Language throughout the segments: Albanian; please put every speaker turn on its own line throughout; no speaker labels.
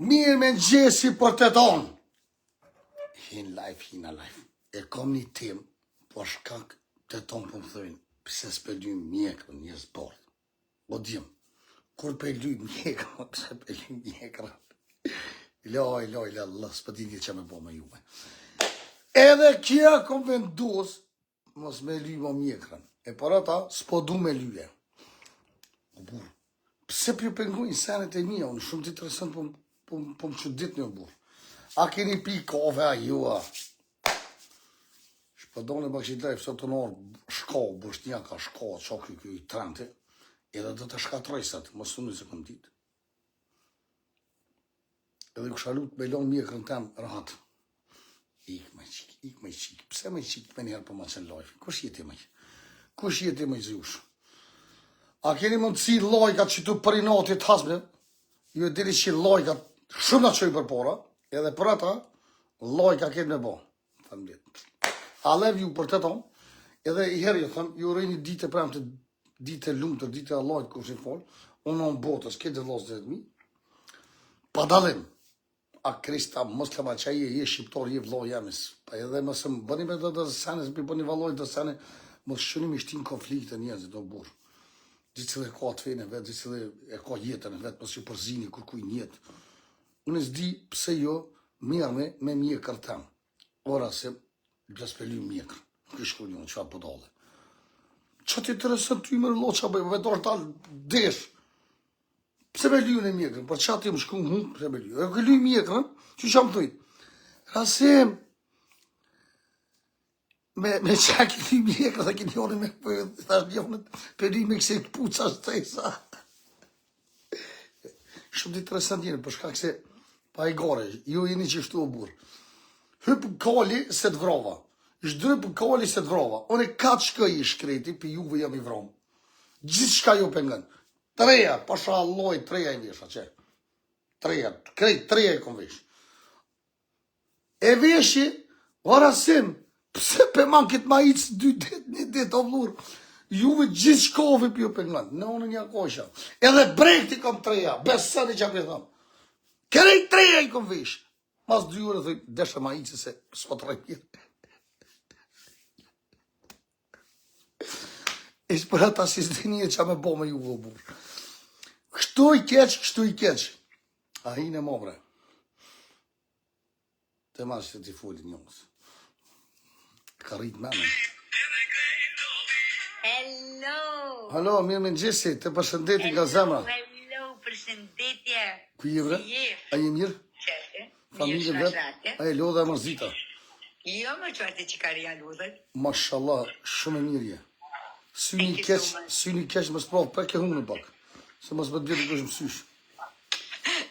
Mirë me gjesi për të tonë. Hina life. E kom një tim, po shkak të tonë për më thëjnë, pëse s'pëllu mjekër njës bordë. O djem, kur pëllu mjekër, pëse pëllu mjekër. Loj, Allah, s'pëti një që me bo me jume. Edhe kja kom vendus, mos me lyj më mjekërën. E për ata, s'po du me lyje. O burë, pëse për ju pengujnë senet e mija, unë shumë të interesant po më që ditë një burë. A keni pi kove a jua? Shpëdone Bakshidaj, pëse të nërë shko, Boshnjaka, shko, qoky kjo i trente, edhe dhe të shkatrojsat, më sunu se këm ditë. Edhe u shalut me lonë mjekërën temë rahat. Ik me qik, pse me qik me njerë për ma qenë lojfë? Kush jeti me? Kush jeti me zhush? A keni mundësi lojkat që tu për i natit hasme? Ju e diri që lojkat shumë në qoj për pora, edhe për ata, lojka keni me bo. A lev ju për të tonë, edhe i herë ju thëmë, ju rejni dite premë të dite lumë të dite a lojt kërë që i folë, unë në botës, këtë dhe losë dhe mi, pa dalim. A Krista, muslima që je shqiptor, je vloj jemis. Pa edhe mësë më bëni me dhe sene, se bëni valoj dhe sene, më shënim i shtin konflikte njëzit, do burë. Gjithë cilë e ka të fejnë e vetë, gjithë cilë e ka jetën e vetë, mësë që përzini, kur kuj njetë. Unë e zdi pse jo mirëme me mjekër temë. Ora se, glas për lymë mjekër. Kështë ku njën, që atë pëdole. Që të interesën ty mërë lo që bëjë, me dorë talë desh. Pse me lyjën e mjekërën? Për qatë të më shku më pse me lyjën? E ke lyjë mjekërën? Që që më thujtë? Rasim, me qak i lyjë mjekërën, dhe ki njone me përdhë, thash njone për lyjë me këse të puca shtesa. Shumë të interesant jene, për shkak se pa i gore, ju jeni që shtu o burë. Hypë kalli se të vrova. Shdrypë kalli se të vrova. One katë shkëj i shkreti, për juve jam i vromë. Gjithë shka ju pëngën. Treja, pasha alloj, treja i vesha, që? Treja, krejt, treja i kom vesh. E veshi, varasim, pse pe man këtë ma icë 2 dit, 1 dit, o vlur, juve gjithë shkove për ju pëngën, në unë një kosha. Edhe brekti kom treja, besëni që apë i thamë. Krejt treja i kom vesh. Mas 2 ure, dhe deshe ma icë se s'po të rejpirë. Ishtë për ata si s'dini e që me bo me ju vë burë. Kështu i keq. A hi në mobre. Të ma që t'i folit njënës. Ka rritë menën. Hello, mirë me në gjesi, të përshëndeti nga zemra.
Hello, përshëndetje.
Ku je bre? A je mirë?
Qete.
Familje vetë? A e lodhe e mërzita?
Jo, më qëtë që ka ria lodhet.
Mashallah, shumë e mirë je. Syni keq më sprovë, për ke hunë në bakë. Se mos bëtë vjetë kështë mësysh.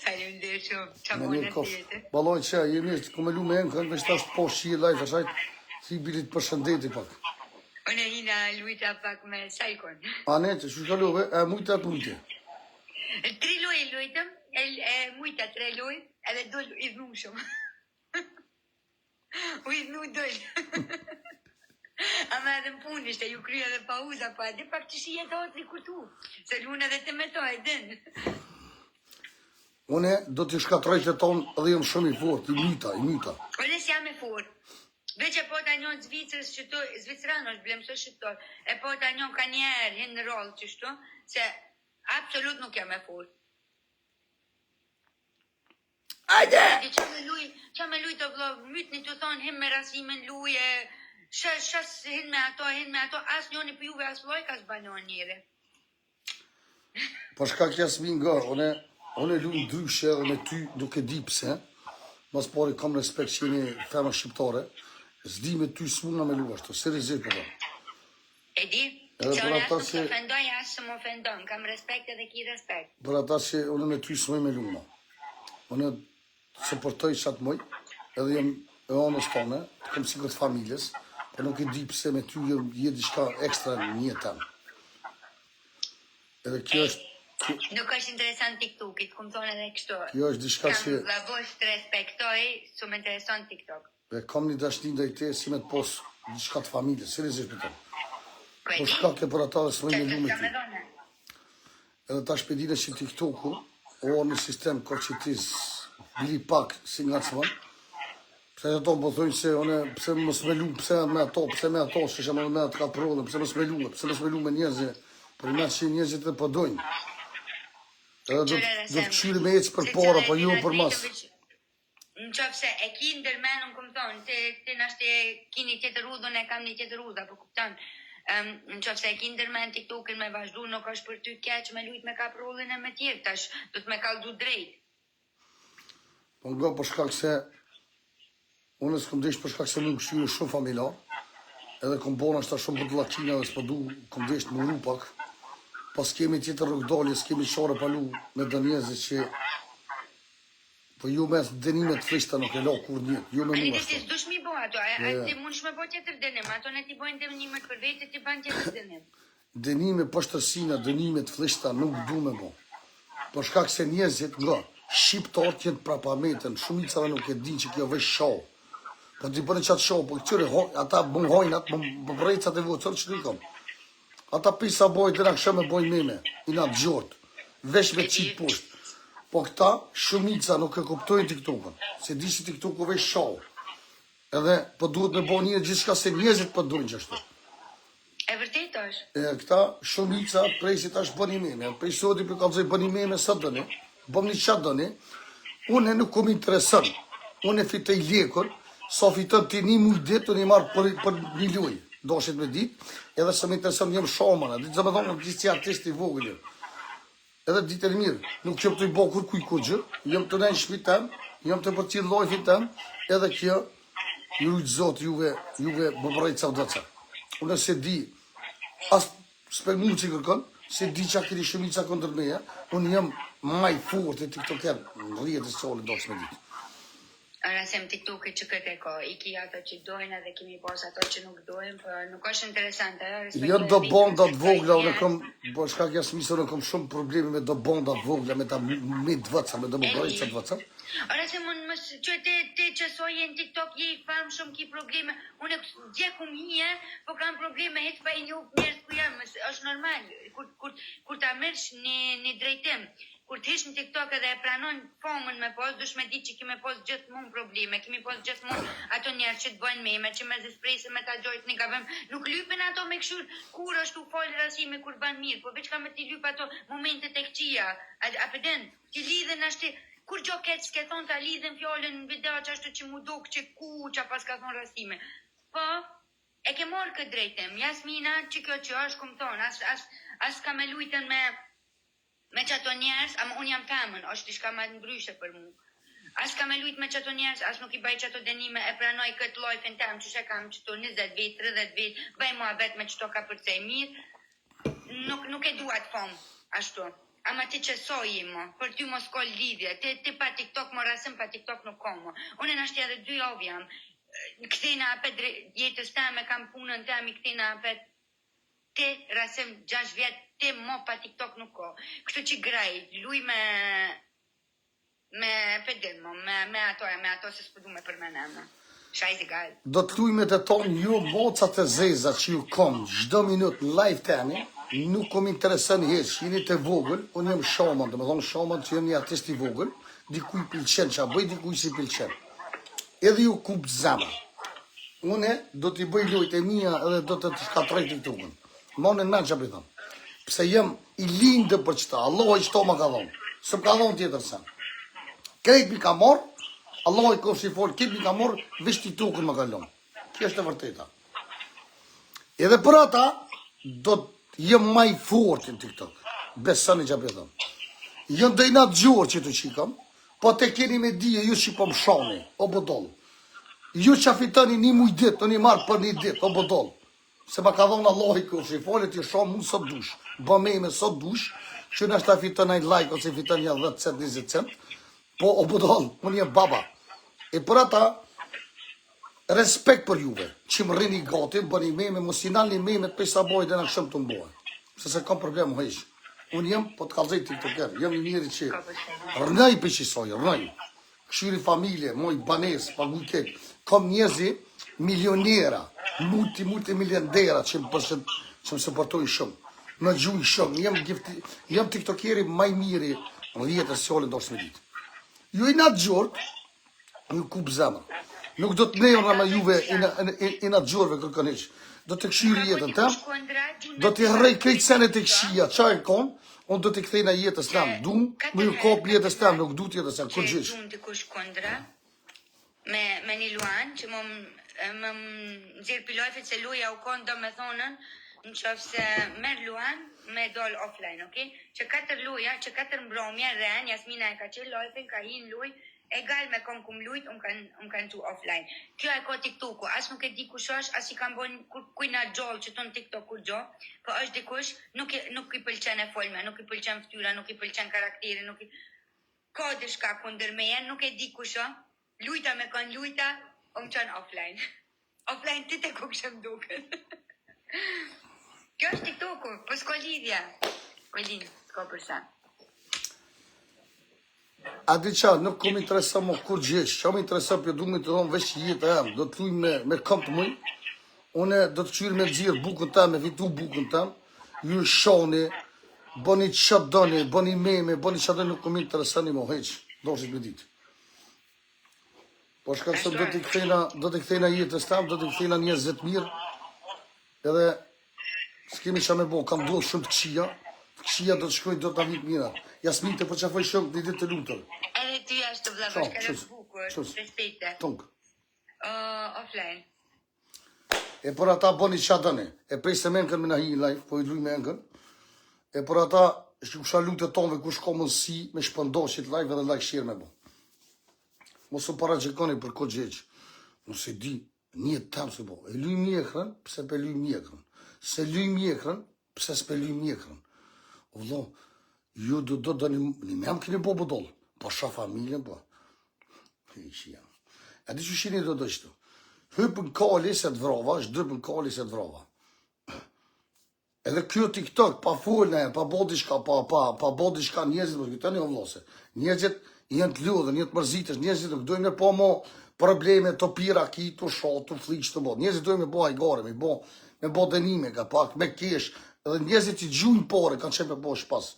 Falim dhe shumë, që më në tjetë.
Baloj që, je mirë, ku me lu me enë, kënë vështë ashtë po shqie lajtë, ashajtë, si bilit për shëndeti pak.
Unë hina lujta pak me sajkon.
A ne, që shka luve, e mujta e punëtje.
3 luj lujtëm, mujta 3 luj, edhe doll i dhnu shumë. U i dhnu doll. Ama edhe më punë ishte, ju krya dhe pauza, pa edhe pak që shije të otri kurtu, se lune edhe të metoj, din.
Une do t'i shkatroj që tonë edhe jam shumë i fort, i myta.
Une si jam e fort. Veq e po ta njën Zvicrës qëto, Zvicrano është blemësë shqiptor, e po ta njën ka njerë, hinë në rollë qështu, se absolut nuk jam e fort.
Ajde!
Që me luj të vlog, mytë një të thonë, him me rasimin luje, Shas hin me ato, as njoni për juve as loj, kas banon njëre.
Po shka kja s'mi nga, one lu në dryshe dhe me ty duke di pse, mas pari kam respekt që jeni fema shqiptare, s'di me ty s'muna me lu ashtu, seriozisht për ta.
E di, që unë asë nuk të ofendoj, asë më ofendon, kam respekt edhe ki respekt.
Për ata që une me ty s'moj me lu ma. Une se përtoj qatë moj, edhe jem e onës tone, të kom si këtë familjes, për nuk e di pëse me ty je diçka ekstra një temë. Edhe kjo është...
Nuk është interesant TikTokit, këmë thonë edhe kështu.
Kjo është diçka që...
Kam vëbosh të respektoj, su më interesant TikTok.
E kam një dashni dhe i te, si me të posë diçka të familjes, seriozisht për të. Po shka ke për ata dhe së me lu me ty. Edhe ta shpedine që TikToku, o në sistem kërë që ti bili pak si nga cëman. Pse ato po thonë se one pse mos me lu, pse me ato, që jam me ato ka prodhën, pse mos me lu me njerëzve, për më që njerëzit e po dojnë. Edhe do të këshyri me ecë për para, po jo për mas.
Në qofë se e ki ndërmenën, këmë thonë, të nashtë e ki një tjetër udhën, e kam një tjetër udhë, apo kuptan. Në qofë se e ki ndërmenën TikTok-in me vazhdu, nuk është për ty keq me lujt me kap rollin e me tjerë, tash do të me kaldu drejt.
Po nga për shkak se, unë s'kom desh për shkak se më këshyri shumë familjar, edhe kom bona shta shumë për të lakina dhe s'po du, kom desh të më ru pak, pas kemi tjetër rrugdalje, s'kemi qare palu me dënjezit që po ju me dënimet frishta nuk e la kur njët, ju me mua
shto. Ti s'dush mi bo ato, ti mund shme bo tjetër dënim, ato ne ti bojnë dënimet për vete, ti ban tjetër dënim.
Dënime pështërsina, dënimet frishta nuk du me bo. Për shkak se njerëzit nga shqiptarët jenë prapametën, shumicave nuk e din që kjo vesh shau. Po ti bëne qatë shau, po këtyre ata më hojnë, atë më brejcat e vocër që të kom. Ata pisa bojnë dhe në këshë me bojnë meme, i nga të gjort, vesh me qitë poshtë. Po këta, shumica nuk e kuptojnë TikTok-ën, se di që TikTok-u vesh shau. Edhe, po duhet me bo njërë gjithë shka se njëzit po dojnë qështu.
E vërtet është?
Këta, shumica, prej si tash bëni meme, prej soti për kalëzoj bëni meme së dëni, bëm një qatë dëni, une nuk kom interesën, une fitej lekër, sa fitën të një mujt ditë, unë i marë për një luj, doshit me ditë, edhe se me interesën jem shamana, ditë zë me thonë në gjithë si artisti vogëllë. Edhe ditë e mirë, nuk qëmë të i bo kur kuj gjë, jem të nejnë shpi tem, jem të për qilë lojfi tem, edhe kjo, ju rujtë zotë juve më bërrejtë sa vdëca. Unë se di, asë s'pe mu që kërkon, se di që a këri shumica këndër meja, unë jem maj fort e tiktoker, në rjetë e soli do që me ditë.
Rasem TikTok-it që këtë e ko, i ki ato që dojnë edhe kemi pos ato që nuk dojnë, për nuk është interesante.
Jo do bondat vogla, unë kom, po shkak jasë misë, unë kom shumë probleme me do bondat vogla, me ta me dvëca, me do më brojtë sa dvëca.
Rasem unë mësë, që te qësoj e në TikTok, je i farmë shumë ki probleme, unë e gjekum hije, po kam probleme, hetë pa i një njerës ku jam, është normal, kur ta mërsh një drejtim. Kur të hish në TikTok edhe e pranon famën me pos, dush me di që kemi pos gjithmonë probleme, kemi pos gjithmonë ato njerë që të bëjnë meme, që me zespresi me ta gjojt një gabem, nuk lypin ato me këshur kur është u falë rasime, kur ban mirë, po veç ka me ti lyp ato momentet e këqia, a pëden, ti lidhen ashti, kur gjo keq s'ke thonë ta lidhen fjallën në video që ashtu që mu duk që ku që pas ka thonë rasime. Po, e ke morë këtë drejtem, Jasmina që kjo që është, kom thonë, as ka me lujten me qato njerës, ama unë jam tamën, është ishka ma ndryshe për mu. As ka me lujt me qato njerës, as nuk i baj qato denime, e pranoj këtë lojfin tam, që shë kam qëto 20 vit, 30 vit, baj mua vet me qëto ka përcej mirë, nuk e duat fom, ashtu. Ama ti qësoj i mo, për ty mos ko lidhje, ti pa TikTok mo rasim, pa TikTok nuk ko mo. Unë e nashti edhe 2 javë jam, këthina apet jetës teme, kam punën teme, këthina apet, ti rasim 6 vjetë, ti mo pa TikTok nuk ko. Kështu që graj, luj me pedin mo, me ato se s'pëdu me përmenema. Shajzi gajt.
Do të luj me të tonë ju mocat e zeza që ju kom gjdo minut në live temi, nuk kom interesën heq, jeni të vogël, unë jem shaman, dhe me thonë shaman që jem një artist i vogël, dikuj pilqen që a bëj, dikuj si pilqen. Edhe ju kup zama. Une do t'i bëj lojt e mija edhe do të shkatroj TikTok-ën. Monin me që apë i thonë. Pse jem i lindë për qëta, Allah i qëto më ka dhonë, së më ka dhonë tjetër sen. Krejt mi ka morë, Allah i kofë si folë, këtë mi ka morë, vesh TikTok-ën më ka lonë. Kjo është e vërteta. Edhe për ata, do të jem maj fort në TikTok, besën i që apë i thonë. Jënë dojnat gjorë që të qikëm, po te keni me dije, ju që po më shani, o bodolë. Ju që fitani një muj ditë, të një marë për një ditë, o bodolë. Se ma ka dhonë Allah i kërë, që i folet i shumë mund sot dush, bë me me sot dush, që në është ta fiton një like, ose fiton një 10 cent, 20 cent, po o budon, unë jem baba. E për ata, respekt për juve, që më rrini gati, bëni meme, mos i nalni meme, të pesa bojë dhe në këshëm të mbojë. Se se kam problem më hesh. Unë jem, po të kalzej TikToker, jem një njëri që rënaj për qësoj, rënaj. Këshyri familje, moj banes, paguj keq, kam njezi milionera, multimiliardera që më supportoj shumë, më gjuj shumë, jem TikTokeri maj miri në 10 e solin do shme ditë. Ju i natë gjorë, ju kup zemër. Nuk do të nejmë me juve i natë gjorëve kërkën iqë. Do të këshyri jetën tem, do të rrej krejtë senet e këshia, qa e konë, unë do të kthejna jetës tem, dum, më ju kop jetës tem, nuk du të jetës tem, kur gjysh.
Që dikush kundra, me një luan, që më nëzirë pilojfit se luja u konë do me thonën, në qofë se merë luan, me dollë offline, okej? Që 4 luja, që 4 mbromja, rren, Jasmina e ka qenë lojfin, ka hinë luj, egal me kom kum lujt, kanë tu offline. Kjo e ka TikToku, as nuk e di kush është, as i kam bon kujna gjollë që ton TikTok kur gjo, po është dikush, nuk i pëlqen e folme, nuk i pëlqen ftyra, nuk i pëlqen karakteri, ka dishka kundër meje, nuk e di kush është, lujta me kon lujta, o më qënë offline. Offline ti te ku këshëm duke. Kjo është TikToku, po s'ko lidhja. Ko lidhja, s'ko përsa.
A di qa, nuk kom interesa më kur gjesh, qa më interesa për du me të thonë veç jetë e do të luj me kam të mëj, une do të qyrë me gjirë bukën ta, me vitu bukën ta, ju shoni, boni qatë doni, boni meme, boni qatë doni, nuk kom interesa një më heq, do shqit me ditë. Po shka se do t'i kthejna jetës tam, do t'i kthejna njerëzit mirë, edhe s'kemi qa me bo, kam duhet shumë të këshia do të shkojnë, do t'na vitë mira. Jasmin të përqafoj shumë një ditë të lutër.
Edhe ty ashtë të vlavësh, ka rëtë bukur, respekte.
Tunk.
Offline.
E për ata boni qa dëni, e prej se menkën me në hi live, po i luj menkën, e për ata që kusha lutët tonve kush ka mundësi me shpëndoshit live edhe like share me bo. Mos u para gjekoni për këtë gjeqë. Mos e di, një tam se bo. E luj mjekrën, pse pe luj mjekrën. Se luj mjekrën, pse s'pe luj mjekrën. O vlo, ju do të një mem këni bo bëdollë. Po sha familjen, po. A di që shini do qëtu. Hypën kali se të vrova, shdrypën kali se të vrova. Edhe kjo TikTok, pa fullën, pa bodiška, pa bodiška njerëzit, për këtë një ovlose. Njerëzit jenë të ljudhe, jenë të mërzitës, njerëzit nuk dojmë po mo probleme të pira ki, të shotë, të fliqë, të bod. Njerëzit dojmë me bo hajgare, me bo denime, ka pak, me kesh, edhe njerëzit që gjujnë pore, kanë qenë me bo shpas.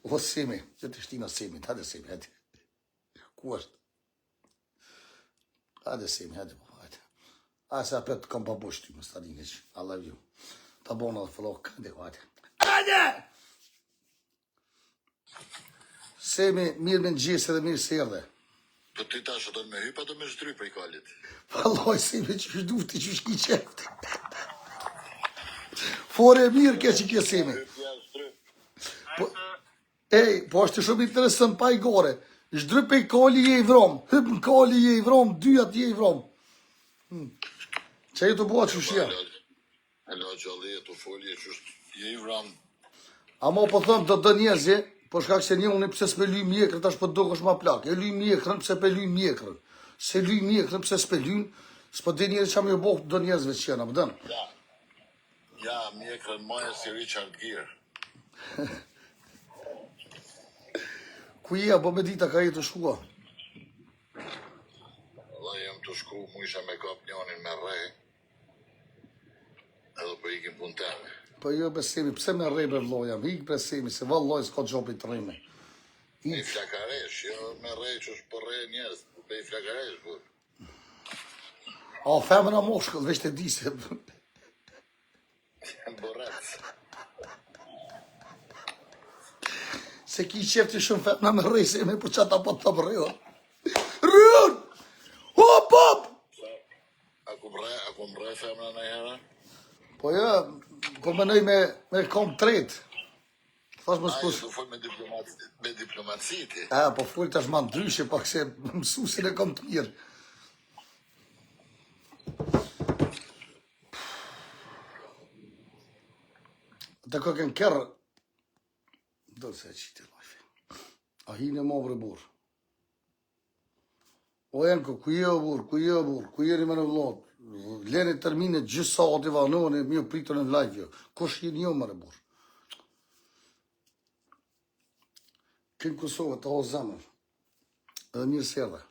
O Semi, që të shtina Semi, hajde Semi, hajde. Ku është? Hajde Semi, hajde, hajde. Asa apet kam babush ty, më stalinë që. I love you. Ta bona dhe fëllok, hajde. Hajde! Semi, mirë me në gjesë edhe mirë se erdhe.
Po ti tash do me hypa do me shtry për i kalit.
Vallaj, Semi, që është dufti, që është ki qefti. Fore mirë ke që ke Semi. Ej, po është shumë interesant pa i gore. Shdryp e i koli je i vrom. Hyp në koli je i vrom, dyat je i vrom. Që e të bua që shia?
E la gjalli e të folje që është je i vrom.
A mo po thëmë të dë njerëzje, po shkak se një unë pëse s'pe luj mjekrën, tash po do është ma plak. E luj mjekrën, pëse pe luj mjekrën. Se luj mjekrën, pëse s'pe luj, s'po dhe njerëz që më jo bohë do njerëzve që jena, pëdën.
Ja, mjekrën maja si Richard Gere.
Ku je, po me dita ka jetë të shkua?
Dhe jem të shku, mu isha me kap njonin me rej. Edhe po ikim pun teme.
Po jo besemi, pse me rej për lojam? Hik besemi, se valloj s'ka gjopi të rejme.
Me i flakaresh, jo me rej që është për rej njerës, me i flakaresh, bu.
A, femën a moshkët, veç të di se...
Borec.
Se ki qefti shumë femna me rej, se me për qata pa të përrejo. Rrën! Hop, hop!
A ku mre femna në herë?
Po ja, po menoj me kom tret. Thash më
A,
s'pus...
ju fol me diplomaciti.
A, po full tash ma ndryshe, pak se mësusin e kom të mirë. Të këken kërë, do se qitë lajfe. A hinë e ma vre burë. O enko, ku je o burë, ku je o burë, ku jeri me në vlotë. Lene termine gjithë sa ati vanone, mi o pritën e lajfe jo. Kush jeni jo me në burë. Kënë Kosovë të ho zemër. Edhe mirë se edhe.